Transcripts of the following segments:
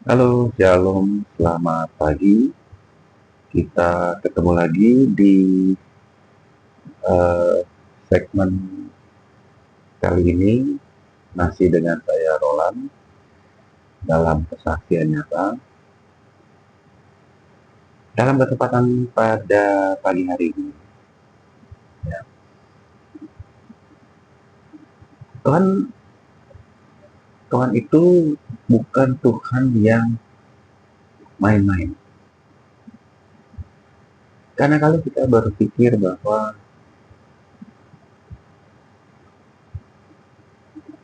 Halo, Shalom, selamat pagi. Kita ketemu lagi di eh, segmen kali ini masih dengan saya Roland dalam kesaksian nyata. Dalam kesempatan pada pagi hari ini, ya, Tuhan Tuhan itu bukan Tuhan yang main-main. Karena kalau kita berpikir bahwa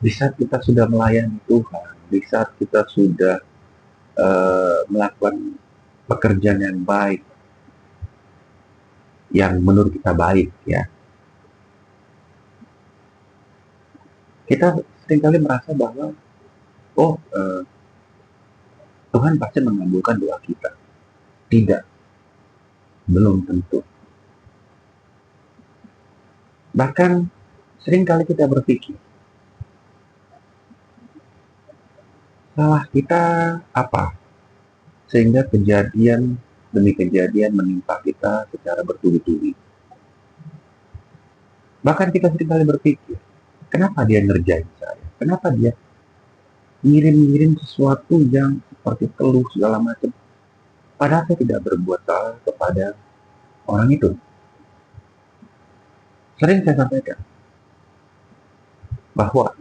di saat kita sudah melayani Tuhan, di saat kita sudah melakukan pekerjaan yang baik, yang menurut kita baik, ya, kita seringkali merasa bahwa Tuhan pasti mengabulkan doa kita. Tidak, belum tentu. Bahkan seringkali kita berpikir, salah kita apa? Sehingga kejadian demi kejadian menimpa kita secara bertubi-tubi. Bahkan kita seringkali berpikir, kenapa dia ngerjain saya? Kenapa dia ngirim-ngirim sesuatu yang seperti keluh segala macam? Padahal saya tidak berbuat salah kepada orang itu. Sering saya sampaikan bahwa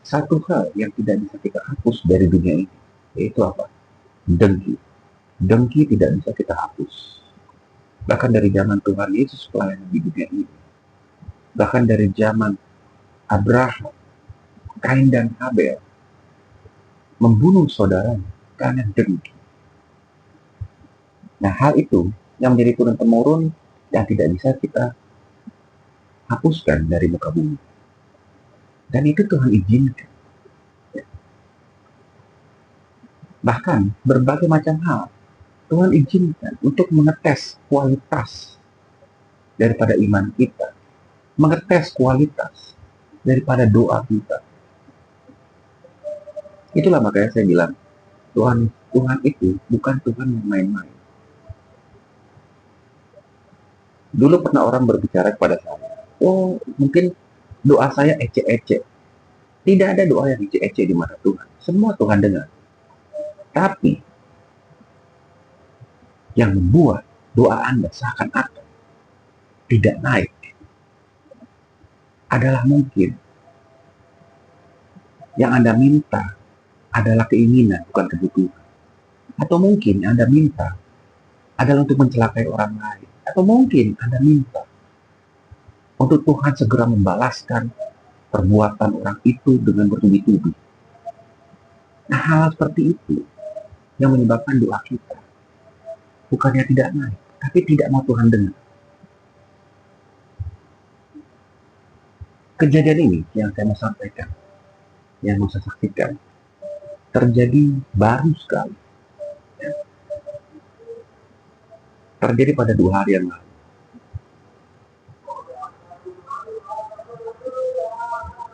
satu hal yang tidak bisa kita hapus dari dunia ini, yaitu apa? Dengki. Dengki tidak bisa kita hapus. Bahkan dari zaman Tuhan Yesus pelayanan di dunia ini, bahkan dari zaman Abraham, Kain dan Habel membunuh saudaranya karena dengki. Nah, hal itu yang menjadi turun-temurun yang tidak bisa kita hapuskan dari muka bumi. Dan itu Tuhan izinkan. Bahkan berbagai macam hal Tuhan izinkan untuk mengetes kualitas daripada iman kita, mengetes kualitas daripada doa kita. Itulah makanya saya bilang, Tuhan itu bukan Tuhan yang main-main. Dulu pernah orang berbicara kepada saya, oh mungkin doa saya ecek-ecek. Tidak ada doa yang ecek-ecek di mata Tuhan. Semua Tuhan dengar. Tapi yang membuat doa Anda seakan-akan tidak naik adalah mungkin yang Anda minta adalah keinginan, bukan kebutuhan. Atau mungkin yang Anda minta adalah untuk mencelakai orang lain. Atau mungkin Anda minta untuk Tuhan segera membalaskan perbuatan orang itu dengan bertubi-tubi. Nah, hal seperti itu yang menyebabkan doa kita bukannya tidak naik, tapi tidak mau Tuhan dengar. Kejadian ini yang saya mau sampaikan, yang mau saya saksikan, terjadi baru sekali. Terjadi pada 2 hari yang lalu.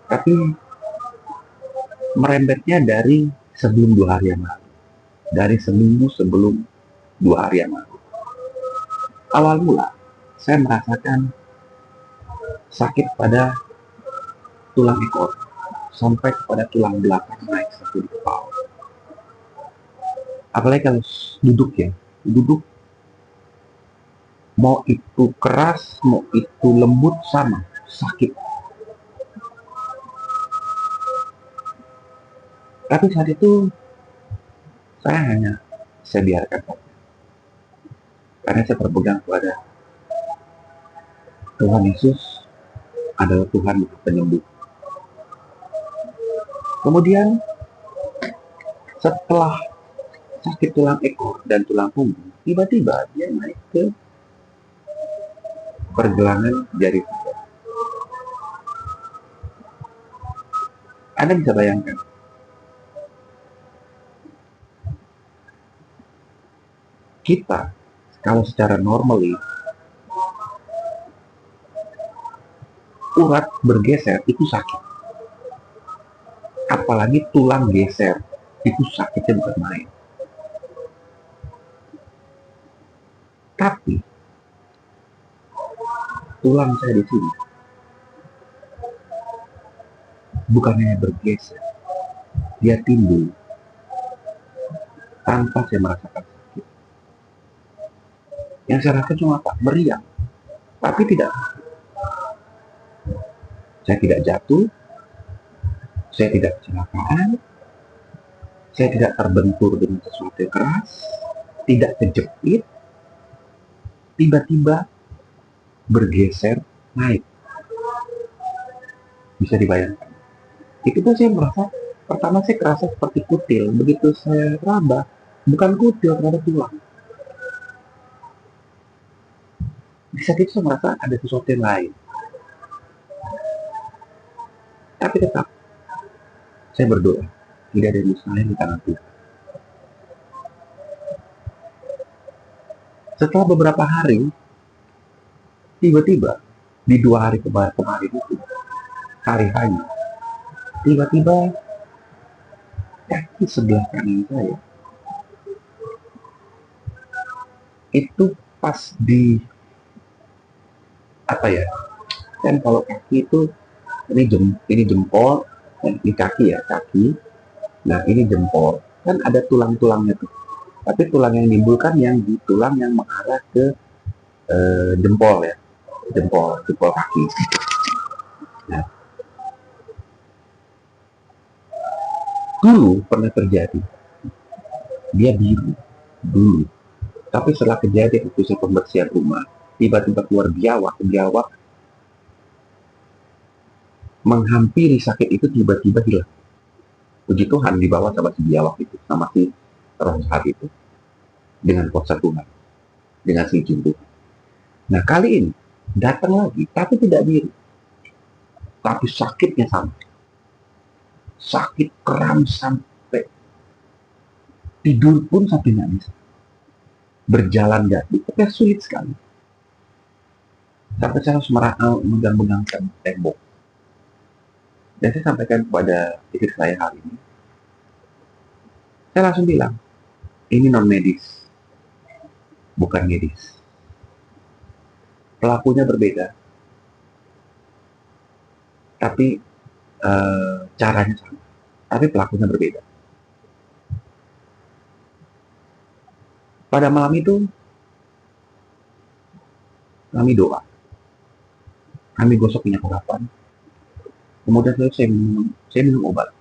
Tapi merembetnya dari sebelum 2 hari yang lalu. Dari seminggu sebelum 2 hari yang lalu. Awal mula, saya merasakan sakit pada tulang ekor sampai kepada tulang belakang naik satu di kepala. Apalagi kalau duduk mau itu keras, mau itu lembut sama sakit. Tapi saat itu saya biarkan saja, karena saya berpegang kepada Tuhan Yesus adalah Tuhan penyembuh. Kemudian setelah sakit tulang ekor dan tulang punggung, tiba-tiba dia naik ke pergelangan jari saya. Anda bisa bayangkan, kita kalau secara normally urat bergeser itu sakit, apalagi tulang geser. Itu sakitnya bukan main. Tapi tulang saya di sini bukan hanya bergeser, dia timbul tanpa saya merasakan sakit. Yang saya rasakan cuma apa? Meriang. Tapi tidak, saya tidak jatuh, saya tidak kecelakaan, saya tidak terbentur dengan sesuatu yang keras, tidak kejepit, tiba-tiba bergeser naik. Bisa dibayangkan. Itu pun saya merasa, pertama saya kerasa seperti kutil. Begitu saya raba, bukan kutil, ternyata tulang. Di saat itu saya merasa ada sesuatu yang lain. Tapi tetap, saya berdoa. Tidak ada yang mustahil di tangan Tuhan. Setelah beberapa hari, tiba-tiba, di 2 hari kemarin itu, hari hanya, tiba-tiba kaki sebelah kanan saya itu pas di apa ya, kan kalau kaki itu ini jempol, dan ini kaki ya, kaki. Nah ini jempol, kan ada tulang-tulangnya tuh. Tapi tulang yang nimbulkan yang di tulang yang mengarah ke jempol ya, jempol kaki. Nah, dulu pernah terjadi, dia biru dulu. Tapi setelah kejadian itu saya pembersihan rumah, tiba-tiba keluar biawak menghampiri sakit itu tiba-tiba hilang. Puji Tuhan dibawa sama si biawak itu, sama si roh jahat itu, dengan kuasa Tuhan, dengan si jin Tuhan. Nah kali ini datang lagi, tapi tidak biru, tapi sakitnya sama, sakit kram sampai tidur pun sampai nggak bisa, berjalan nggak bisa, sulit sekali. Sampai saya harus megang-megangkan tembok. Dan saya sampaikan kepada istri saya hal ini. Saya langsung bilang, ini non medis, bukan medis. Pelakunya berbeda, tapi caranya sama. Tapi pelakunya berbeda. Pada malam itu, kami doa. Kami gosok minyak urapan. Kemudian saya minum obat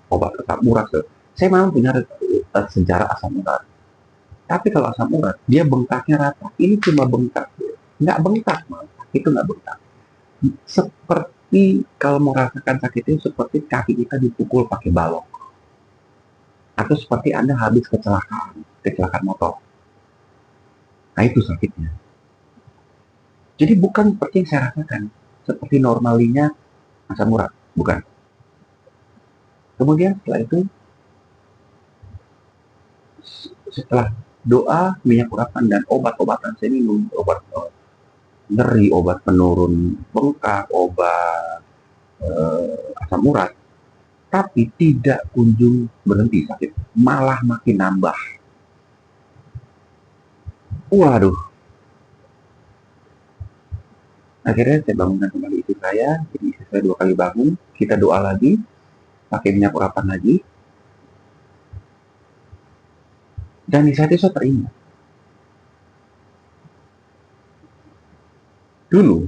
tetap urat. Saya memang punya sejarah asam urat. Tapi kalau asam urat, dia bengkaknya rata. Ini cuma bengkak. Nggak bengkak, malah. Itu nggak bengkak. Seperti kalau merasakan sakit itu seperti kaki kita dipukul pakai balok. Atau seperti Anda habis kecelakaan motor. Nah itu sakitnya. Jadi bukan seperti yang saya rasakan, seperti normalinya asam urat, bukan. Kemudian setelah itu, setelah doa, minyak urapan dan obat-obatan, saya minum obat nyeri, obat penurun bengkak, obat asam urat, tapi tidak kunjung berhenti sakit, malah makin nambah. Waduh. Akhirnya saya bangunkan kembali istri saya, jadi istri saya 2 kali bangun, kita doa lagi, pakai minyak urapan lagi. Dan di saat itu saya teringat. Dulu,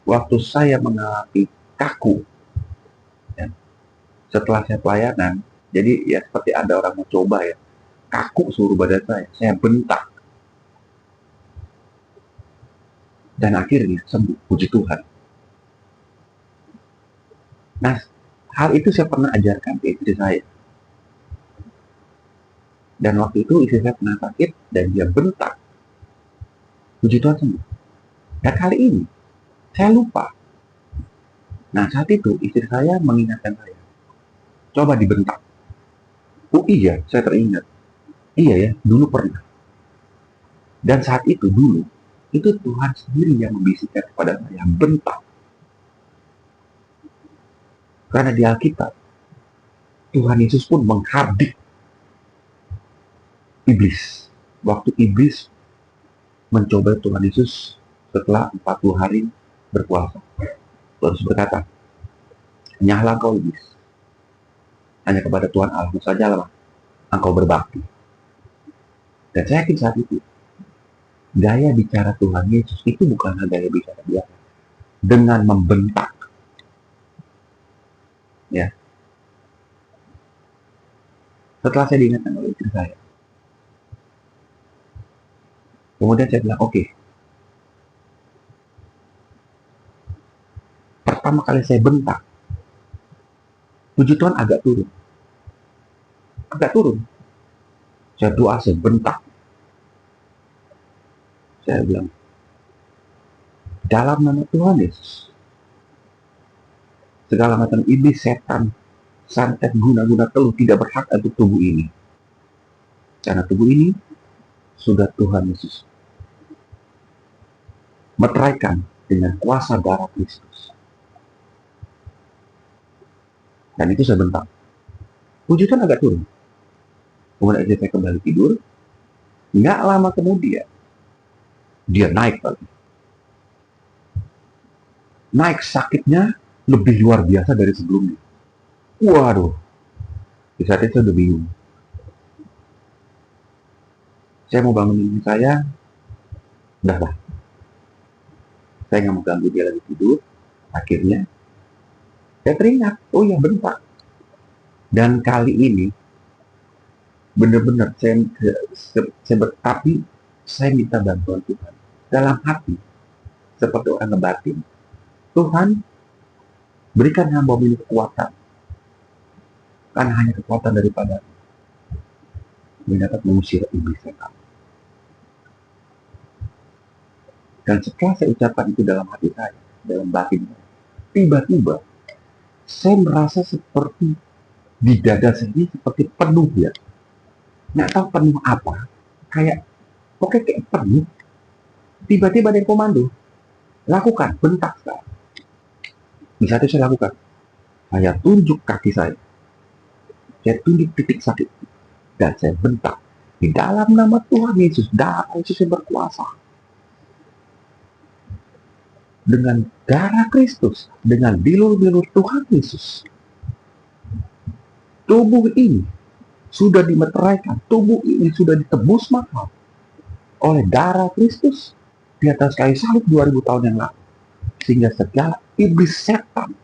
waktu saya mengalami kaku, ya, setelah saya pelayanan, jadi ya seperti ada orang mau coba ya, kaku seluruh badan saya bentak. Dan akhirnya sembuh, puji Tuhan. Nah, hal itu saya pernah ajarkan ke istri saya. Dan waktu itu istri saya pernah sakit dan dia bentak. Puji Tuhan sembuh. Dan kali ini, saya lupa. Nah, saat itu istri saya mengingatkan saya. Coba dibentak. Oh iya, saya teringat. Iya ya, dulu pernah. Dan saat itu dulu, itu Tuhan sendiri yang membisikkan kepada saya, bentak. Karena di Alkitab, Tuhan Yesus pun menghardik iblis. Waktu iblis mencoba Tuhan Yesus setelah 40 hari berpuasa. Tuhan Yesus berkata, "Nyahlah kau iblis, hanya kepada Tuhan Allahmu sajalah engkau berbakti." Dan saya yakin saat itu, gaya bicara Tuhan Yesus itu bukanlah gaya bicara biasa. Dengan membentak. Ya. Setelah saya diingatkan oleh istri saya, kemudian saya bilang, oke. Pertama kali saya bentak, puji Tuhan agak turun. Agak turun. Saya doa, saya bentak. Saya bilang, dalam nama Tuhan Yesus, segala macam iblis, setan, santet, guna-guna teluh tidak berhak untuk tubuh ini. Karena tubuh ini sudah Tuhan Yesus meteraikan dengan kuasa darah Kristus. Dan itu saya bentak. Puji Tuhan agak turun. Kemudian saya kembali tidur. Nggak lama kemudian, dia naik lagi. Naik sakitnya lebih luar biasa dari sebelumnya. Waduh, di saat itu saya udah bingung. Saya mau bangunin saya, udah lah. Saya nggak mau ganggu dia lagi tidur. Akhirnya, saya teringat, oh ya bentar. Dan kali ini, benar-benar tapi saya minta bantuan Tuhan. Dalam hati, seperti orang ngebatin, Tuhan, berikan hamba ini kekuatan. Karena hanya kekuatan daripada yang dapat mengusir iblis setan. Dan setelah saya ucapkan itu dalam hati saya, dalam batin saya, tiba-tiba saya merasa seperti di dada saya ini seperti penuh ya. Nggak tahu penuh apa, kayak penuh. Tiba-tiba ada komando, lakukan, bentak sekarang. Di saat itu saya lakukan, saya tunjuk kaki saya tunjuk titik sakit, dan saya bentak, di dalam nama Tuhan Yesus, darah Yesus yang berkuasa. Dengan darah Kristus, dengan bilur-bilur Tuhan Yesus, tubuh ini sudah dimeteraikan, tubuh ini sudah ditebus mahal oleh darah Kristus di atas kayu salib 2000 tahun yang lalu. Sehingga segala iblis setan,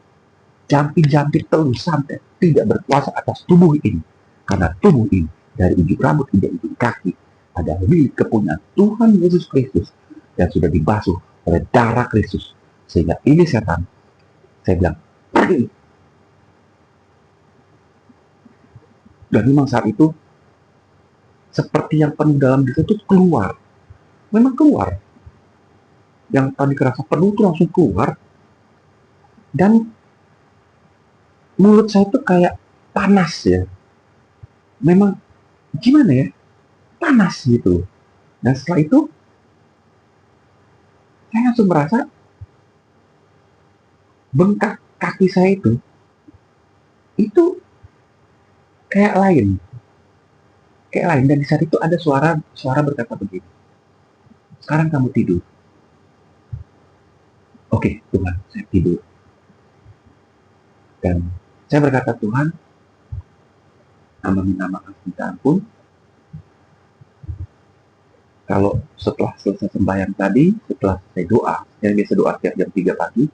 jampi-jampi teluh santet tidak berkuasa atas tubuh ini. Karena tubuh ini dari ujung rambut hingga ujung kaki adalah milik kepunyaan Tuhan Yesus Kristus dan sudah dibasuh oleh darah Kristus. Sehingga ini setan, saya bilang, pergi. Dan memang saat itu, seperti yang penuh dalam diri itu keluar. Memang keluar. Yang tadi kerasa penuh itu langsung keluar. Dan mulut saya itu kayak panas ya. Memang gimana ya? Panas gitu. Dan setelah itu, saya langsung merasa bengkak kaki saya itu kayak lain. Dan di saat itu ada suara berkata begini, sekarang kamu tidur. Oke, Tuhan, saya tidur. Dan saya berkata, Tuhan, hamba minta maaf, minta ampun. Kalau setelah selesai sembahyang tadi, setelah saya doa, saya biasa doa tiap jam 3 pagi,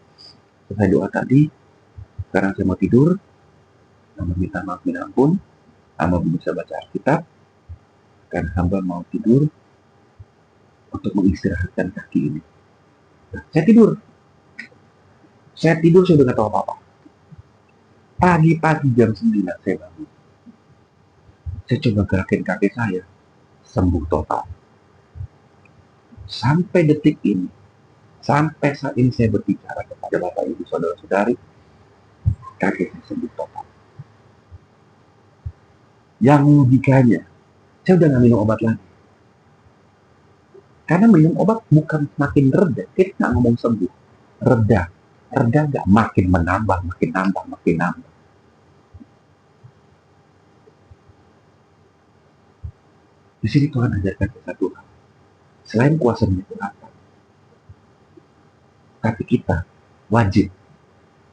selesai doa tadi, sekarang saya mau tidur, hamba minta maaf, minta ampun, hamba belum bisa baca Alkitab, karena hamba mau tidur untuk mengistirahatkan kaki ini. Nah, saya tidur, saya udah gak tahu apa-apa. Pagi-pagi jam 9 saya bangun. Saya coba gerakin kaki saya, sembuh total. Sampai detik ini, sampai saat ini saya berbicara kepada Bapak Ibu Saudara-saudari, kaki saya sembuh total. Yang logikanya, saya udah gak minum obat lagi. Karena minum obat bukan makin reda, kita gak ngomong sembuh, reda gak makin menambah. Di sini Tuhan ajarkan kita Tuhan. Selain kuasa menyembuhkan, tapi kita wajib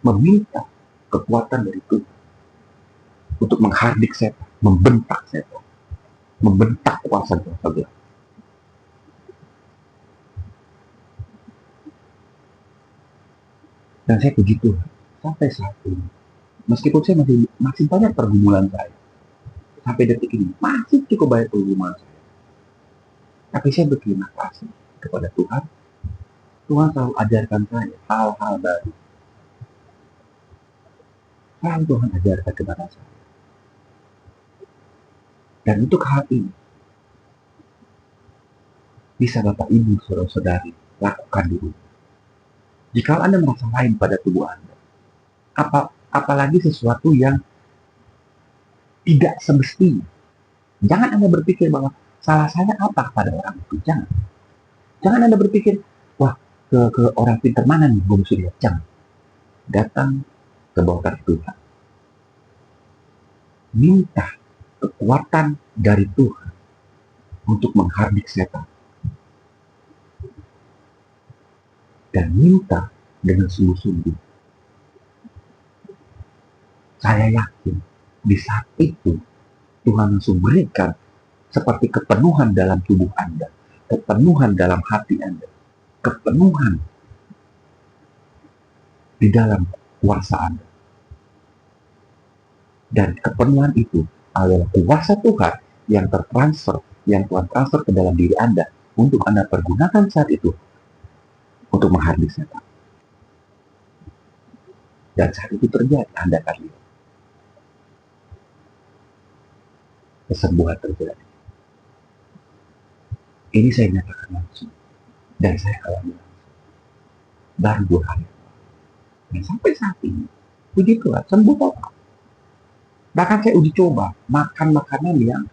meminta kekuatan dari Tuhan untuk menghardik setan, membentak setan, membentak kuasa-kuasa gelap. Dan saya puji Tuhan, sampai saat ini, meskipun saya masih banyak pergumulan saya, sampai detik ini masih cukup banyak pergumulan saya, tapi saya berterima kasih kepada Tuhan. Tuhan selalu ajarkan saya hal-hal baru. Selalu Tuhan ajarkan kepada saya. Dan untuk hal ini, bisa Bapak Ibu, saudara-saudari, lakukan di rumah. Jika Anda merasa lain pada tubuh Anda, apalagi sesuatu yang tidak semestinya, jangan Anda berpikir bahwa salah saya apa pada orang itu. Jangan Anda berpikir, wah, ke orang pintar mana nih gue mesti lihat. Jangan. Datang ke bawah Tuhan. Minta kekuatan dari Tuhan untuk menghardik setan. Dan minta dengan sungguh-sungguh. Saya yakin di saat itu Tuhan langsung berikan seperti kepenuhan dalam tubuh Anda, kepenuhan dalam hati Anda, kepenuhan di dalam kuasa Anda. Dan kepenuhan itu adalah kuasa Tuhan yang tertransfer, yang Tuhan transfer ke dalam diri Anda untuk Anda pergunakan saat itu untuk menghardik setan. Dan saat itu terjadi, Anda akan lihat kesembuhan terjadi. Ini saya nyatakan langsung, dan saya alami langsung. Baru 2 hari. Dan sampai saat ini, puji Tuhan, sembuh total. Bahkan saya uji coba makan makanan yang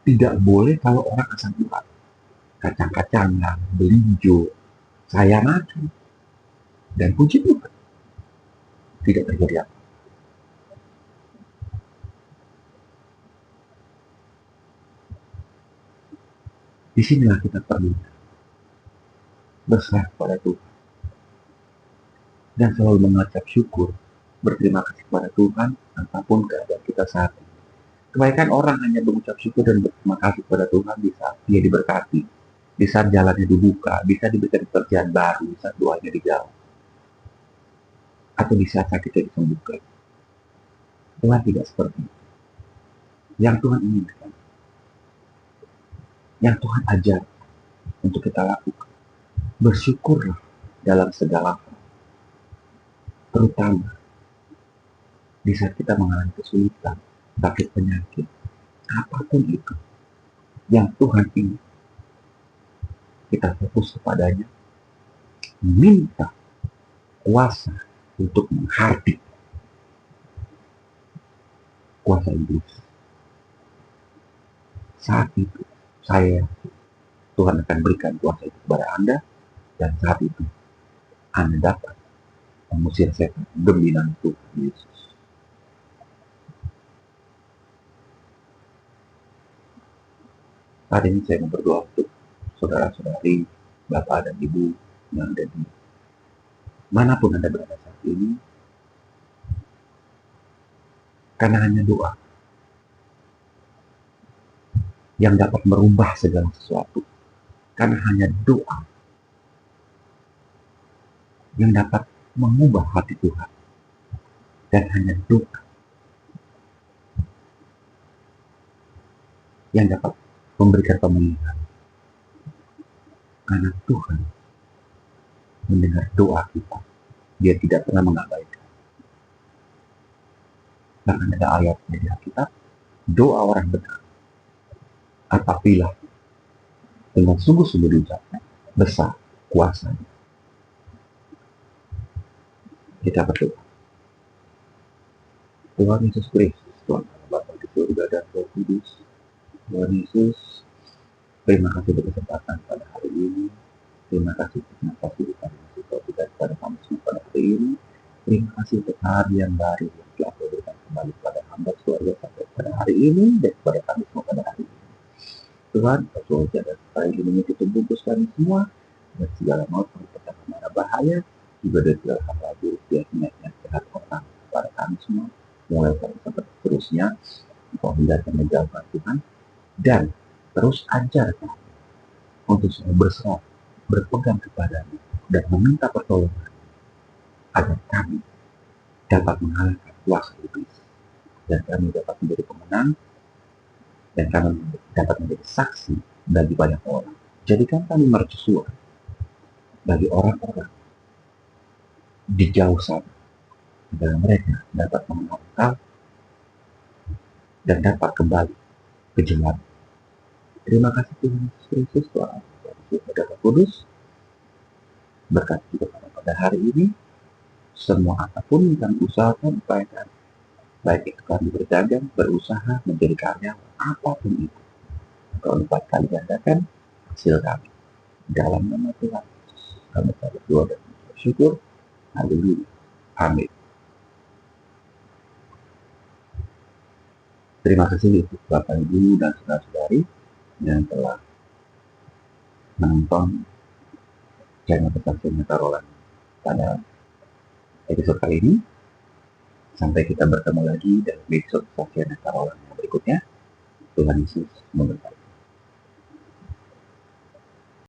tidak boleh kalau orang asam urat. Kacang-kacangan, belinjo, saya makan. Dan puji Tuhan, tidak terjadi apa. Disinilah kita perlu berserah kepada Tuhan. Dan selalu mengucap syukur, berterima kasih kepada Tuhan, apapun keadaan kita saat ini. Kebanyakan orang hanya mengucap syukur dan berterima kasih kepada Tuhan di saat dia diberkati, di saat jalannya dibuka, bisa diberikan pekerjaan baru, di saat doanya dijawab, atau di saat sakitnya disembuhkan. Tuhan tidak seperti itu. Yang Tuhan inginkan, yang Tuhan ajar untuk kita lakukan, bersyukurlah dalam segala hal, terutama di saat kita mengalami kesulitan, sakit penyakit, apapun itu yang Tuhan ingin, kita fokus kepadanya, minta kuasa untuk menghardik kuasa iblis. Saat itu saya Tuhan akan berikan kuasa itu kepada Anda, dan saat itu Anda dapat mengusir setan demi nama Tuhan Yesus. Saat ini saya mau berdoa untuk saudara-saudari, Bapak dan Ibu yang ada di manapun Anda berada saat ini, karena hanya doa yang dapat merubah segala sesuatu. Karena hanya doa yang dapat mengubah hati Tuhan. Dan hanya doa yang dapat memberikan pemulihan. Karena Tuhan mendengar doa kita. Dia tidak pernah mengabaikan. Bahkan ada ayat di Alkitab, doa orang benar apabila dengan sungguh-sungguh diucapkan, besar kuasanya. Kita berdoa. Tuhan Yesus Kristus, Tuhan Bapa di surga dan Roh Kudus, Tuhan Yesus, terima kasih untuk kesempatan pada hari ini. Terima kasih untuk kasih kita pada kami semua pada hari ini. Terima kasih untuk hari yang baru yang telah berikan kembali pada hamba keluarga sampai pada hari ini dan kepada kami semua pada hari ini. Tuhan, kau jaga supaya hidupnya kita bungkus kami semua dan segala maut petaka mara bahaya juga dari segala hal buruk yang jahat orang kepada kami semua mulai sampai seterusnya. Engkau hindarkan menjauhkan Tuhan dan terus ajar kami untuk selalu berserah berpegang kepadamu dan meminta pertolongan agar kami dapat mengalahkan kuasa iblis dan kami dapat menjadi pemenang dan kami dapat menjadi saksi bagi banyak orang. Jadikan kami mercusuar bagi orang-orang di jauh sana agar mereka dapat mengenal Engkau dan dapat kembali ke jalan. Terima kasih Tuhan Yesus Kristus, Tuhan Roh Kudus, berkati kita pada hari ini. Semua apapun yang kami usahakan, upayakan, baik itu kami berdagang, berusaha, menjadi karyawan, apapun itu, Engkau 4 kali gandakan hasil kami. Dalam nama Tuhan Yesus, kami berdoa dan bersyukur. Haleluya. Amin. Terima kasih untuk Bapak Ibu dan saudara-saudari yang telah menonton channel Kesaksian Tarolan pada episode kali ini. Sampai kita bertemu lagi dalam episode Kesaksian Tarolan yang berikutnya. Tuhan Yesus memberkati.